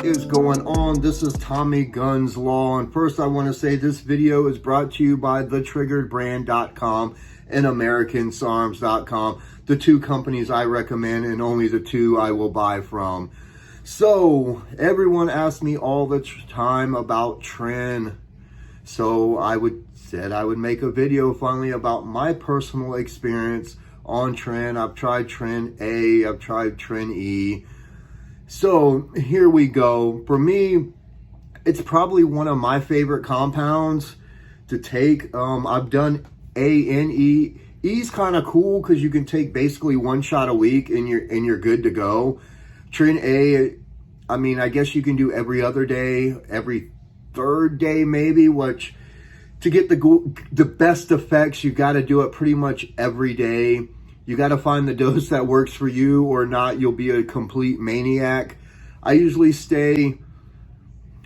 is going on? This is Tommy Guns Law, and first I want to say this video is brought to you by thetriggeredbrand.com and americansarms.com, the two companies I recommend and only the two I will buy from. So everyone asks me all the time about Tren, so I said I would make a video finally about my personal experience on Tren. I've tried Tren A, I've tried Tren E. So here we go. For me, it's probably one of my favorite compounds to take. I've done A and E. E's kind of cool because you can take basically one shot a week and you're good to go. Tren A, I mean, I guess you can do every other day, every third day maybe, which to get the best effects, you got to do it pretty much every day. You got to find the dose that works for you, or not, you'll be a complete maniac. I usually stay,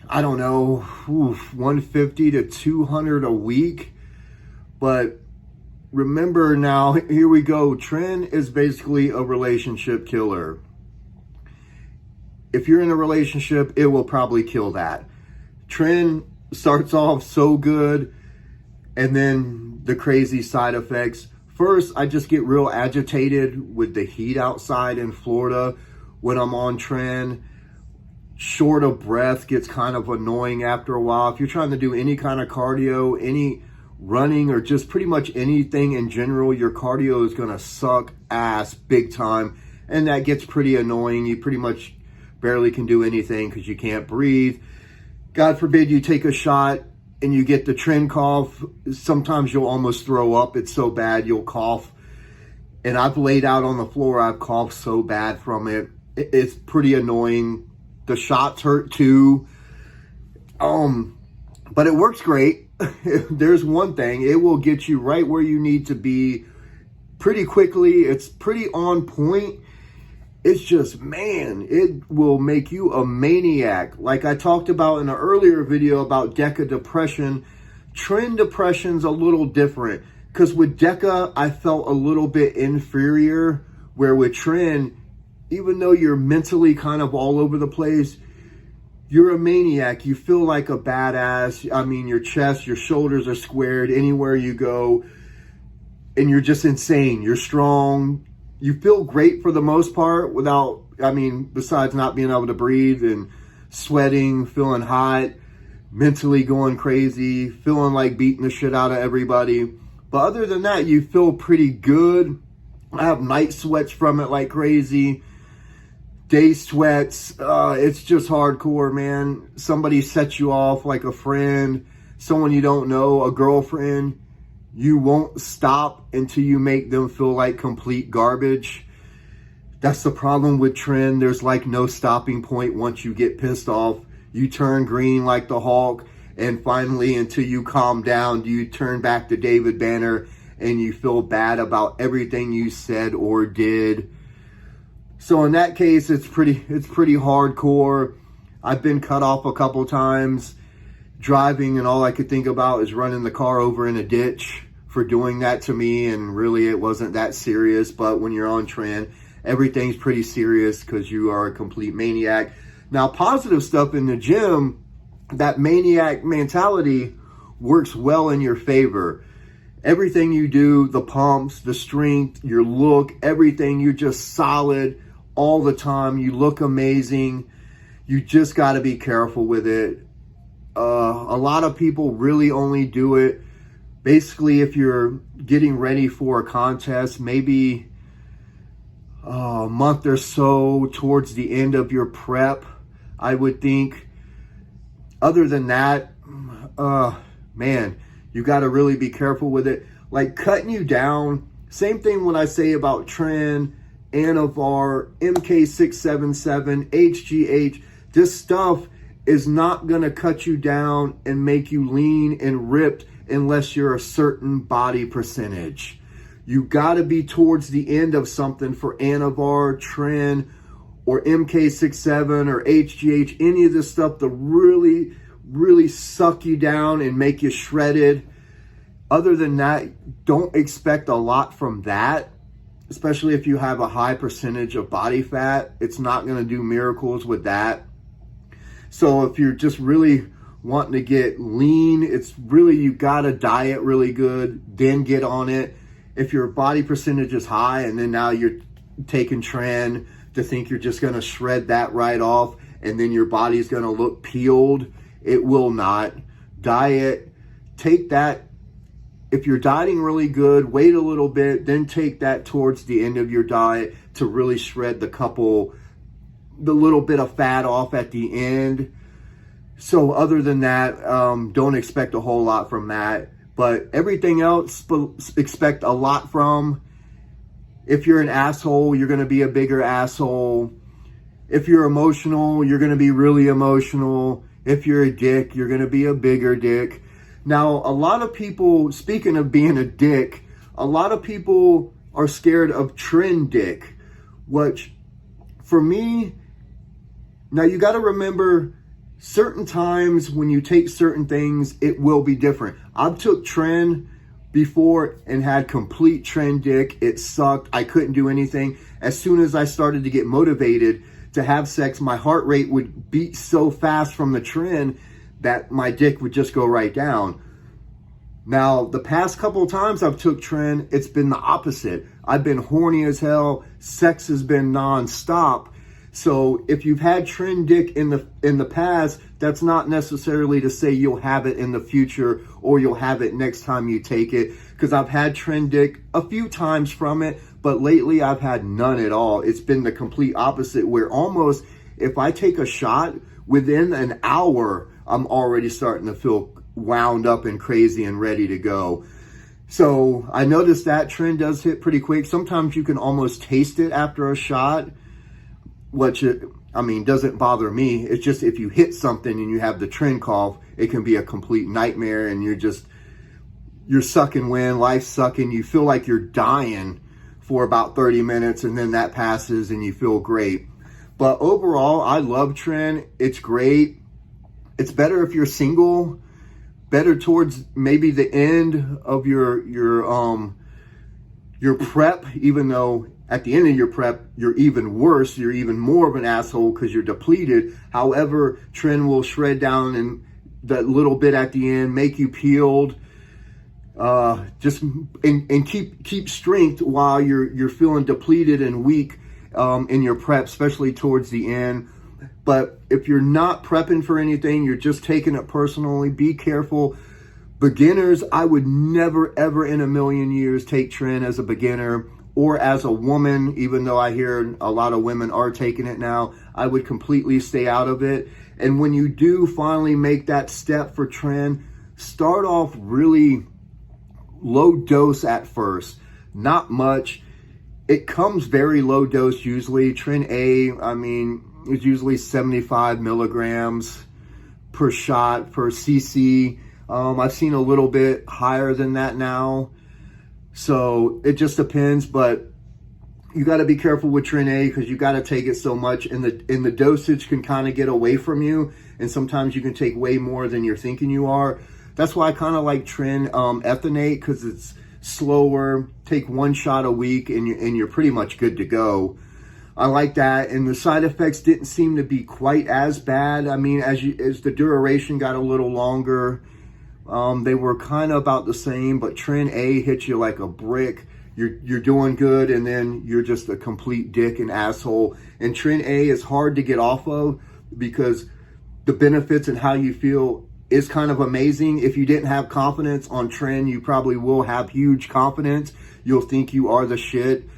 I don't know, 150 to 200 a week. But remember now, here we go. Tren is basically a relationship killer. If you're in a relationship, it will probably kill that. Tren starts off so good, and then the crazy side effects. First, I just get real agitated with the heat outside in Florida when I'm on Tren. Short of breath gets kind of annoying after a while. If you're trying to do any kind of cardio, any running, or just pretty much anything in general, your cardio is going to suck ass big time. And that gets pretty annoying. You pretty much barely can do anything because you can't breathe. God forbid you take a shot and you get the Tren cough. Sometimes you'll almost throw up. It's so bad you'll cough. And I've laid out on the floor. I've coughed so bad from it. It's pretty annoying. The shots hurt too. But it works great. There's one thing. It will get you right where you need to be pretty quickly. It's pretty on point. It's just, man, it will make you a maniac. Like I talked about in an earlier video about DECA depression, Tren depression's a little different. Because with DECA, I felt a little bit inferior. Where with Tren, even though you're mentally kind of all over the place, you're a maniac. You feel like a badass. I mean, your chest, your shoulders are squared anywhere you go. And you're just insane. You're strong. You feel great for the most part without, I mean, besides not being able to breathe and sweating, feeling hot, mentally going crazy, feeling like beating the shit out of everybody. But other than that, you feel pretty good. I have night sweats from it like crazy. Day sweats. It's just hardcore, man. Somebody sets you off, like a friend, someone you don't know, a girlfriend. You won't stop until you make them feel like complete garbage. That's the problem with Tren. There's like no stopping point once you get pissed off. You turn green like the Hulk, and finally, until you calm down, you turn back to David Banner and you feel bad about everything you said or did. So in that case, it's pretty hardcore. I've been cut off a couple times driving, and all I could think about is running the car over in a ditch for doing that to me, and really it wasn't that serious. But when you're on Tren, everything's pretty serious because you are a complete maniac. Now, positive stuff in the gym, that maniac mentality works well in your favor. Everything you do, the pumps, the strength, your look, everything, you're just solid all the time. You look amazing. You just got to be careful with it. A lot of people really only do it basically if you're getting ready for a contest, maybe a month or so towards the end of your prep, I would think. Other than that, man, you got to really be careful with it. Like cutting you down, same thing when I say about Tren, Anavar, MK677, HGH, this stuff is not going to cut you down and make you lean and ripped unless you're a certain body percentage. You got to be towards the end of something for Anavar, Tren, or MK67 or HGH, any of this stuff to really, really suck you down and make you shredded. Other than that, don't expect a lot from that, especially if you have a high percentage of body fat. It's not going to do miracles with that. So if you're just really wanting to get lean, it's really, you gotta diet really good, then get on it. If your body percentage is high and then now you're taking Tren to think you're just gonna shred that right off and then your body's gonna look peeled, it will not. Diet, take that. If you're dieting really good, wait a little bit, then take that towards the end of your diet to really shred the little bit of fat off at the end. So other than that, don't expect a whole lot from that. But everything else, expect a lot from. If you're an asshole, you're going to be a bigger asshole. If you're emotional, you're going to be really emotional. If you're a dick, you're going to be a bigger dick. Now, a lot of people, speaking of being a dick, a lot of people are scared of Tren dick, which for me, now you got to remember, certain times when you take certain things, it will be different. I've took Tren before and had complete Tren dick. It sucked. I couldn't do anything. As soon as I started to get motivated to have sex, my heart rate would beat so fast from the Tren that my dick would just go right down. Now, the past couple of times I've took Tren, it's been the opposite. I've been horny as hell. Sex has been non-stop. So if you've had Tren dick in the past, that's not necessarily to say you'll have it in the future or you'll have it next time you take it. Because I've had Tren dick a few times from it, but lately I've had none at all. It's been the complete opposite, where almost if I take a shot, within an hour, I'm already starting to feel wound up and crazy and ready to go. So I noticed that Tren does hit pretty quick. Sometimes you can almost taste it after a shot, which, doesn't bother me. It's just if you hit something and you have the Tren cough, it can be a complete nightmare and you're sucking wind, life's sucking. You feel like you're dying for about 30 minutes and then that passes and you feel great. But overall, I love Tren. It's great. It's better if you're single, better towards maybe the end of your prep, even though at the end of your prep, you're even worse. You're even more of an asshole because you're depleted. However, Tren will shred down and that little bit at the end, make you peeled. And keep strength while you're feeling depleted and weak in your prep, especially towards the end. But if you're not prepping for anything, you're just taking it personally, be careful. Beginners, I would never, ever in a million years take Tren as a beginner or as a woman, even though I hear a lot of women are taking it now. I would completely stay out of it. And when you do finally make that step for Tren, start off really low dose at first, not much. It comes very low dose usually. Tren A, is usually 75 milligrams per shot per cc. I've seen a little bit higher than that now. So it just depends, but you got to be careful with Tren A because you got to take it so much, and the dosage can kind of get away from you, and sometimes you can take way more than you're thinking you are. That's why I kind of like Tren Ethanate, because it's slower. Take one shot a week and you're pretty much good to go. I like that, and the side effects didn't seem to be quite as bad. As the duration got a little longer, they were kind of about the same, but Tren A hits you like a brick. You're doing good, and then you're just a complete dick and asshole. And Tren A is hard to get off of because the benefits and how you feel is kind of amazing. If you didn't have confidence on Tren, you probably will have huge confidence. You'll think you are the shit,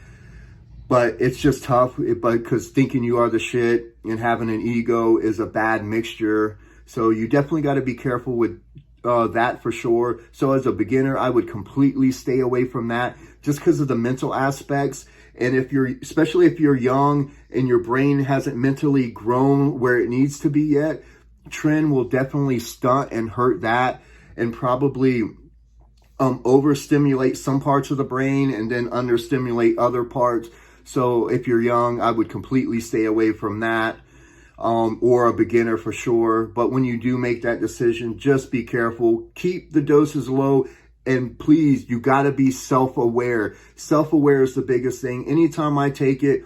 but it's just tough because thinking you are the shit and having an ego is a bad mixture. So you definitely got to be careful with that for sure. So as a beginner, I would completely stay away from that just because of the mental aspects. And especially if you're young and your brain hasn't mentally grown where it needs to be yet, Tren will definitely stunt and hurt that, and probably overstimulate some parts of the brain and then understimulate other parts. So if you're young, I would completely stay away from that, or a beginner for sure. But when you do make that decision, just be careful. Keep the doses low, and please, you got to be self-aware. Self-aware is the biggest thing. Anytime I take it,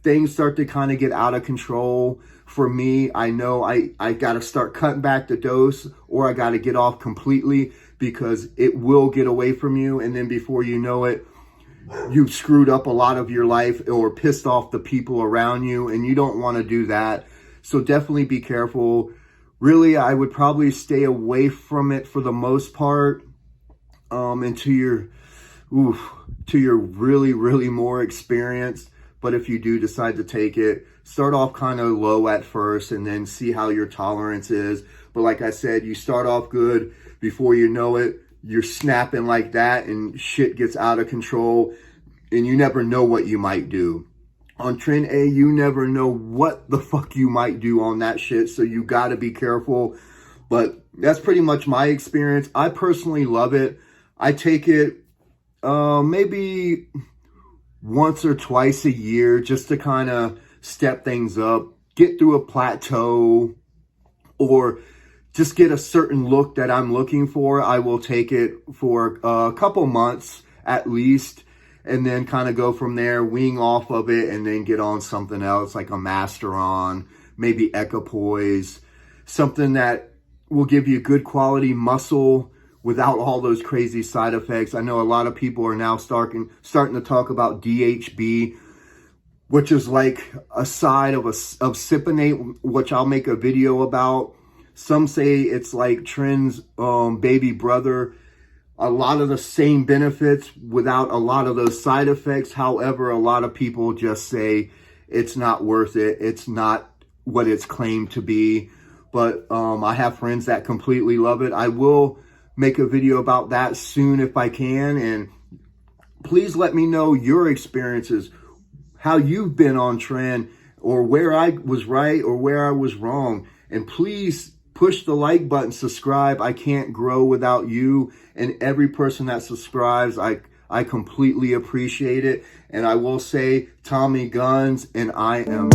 things start to kind of get out of control for me, I know I got to start cutting back the dose, or I got to get off completely, because it will get away from you. And then before you know it, you've screwed up a lot of your life or pissed off the people around you, and you don't want to do that. So definitely be careful. Really, I would probably stay away from it for the most part, until you're really more experienced. But if you do decide to take it, start off kind of low at first and then see how your tolerance is. But like I said, you start off good, before you know it, you're snapping like that and shit gets out of control, and you never know what you might do. On Tren A, you never know what the fuck you might do on that shit, so you gotta be careful. But that's pretty much my experience. I personally love it. I take it maybe once or twice a year, just to kind of step things up, get through a plateau, or just get a certain look that I'm looking for. I will take it for a couple months at least, and then kind of go from there, wean off of it, and then get on something else like a Masteron, maybe Equipoise, something that will give you good quality muscle without all those crazy side effects. I know a lot of people are now starting to talk about DHB, which is like a side of cypionate, which I'll make a video about. Some say it's like Tren's baby brother. A lot of the same benefits without a lot of those side effects. However, a lot of people just say it's not worth it. It's not what it's claimed to be. But I have friends that completely love it. I will make a video about that soon if I can. And please let me know your experiences, how you've been on Tren, or where I was right or where I was wrong. And please push the like button, subscribe. I can't grow without you and every person that subscribes. I completely appreciate it. And I will say, Tommy Guns, and I am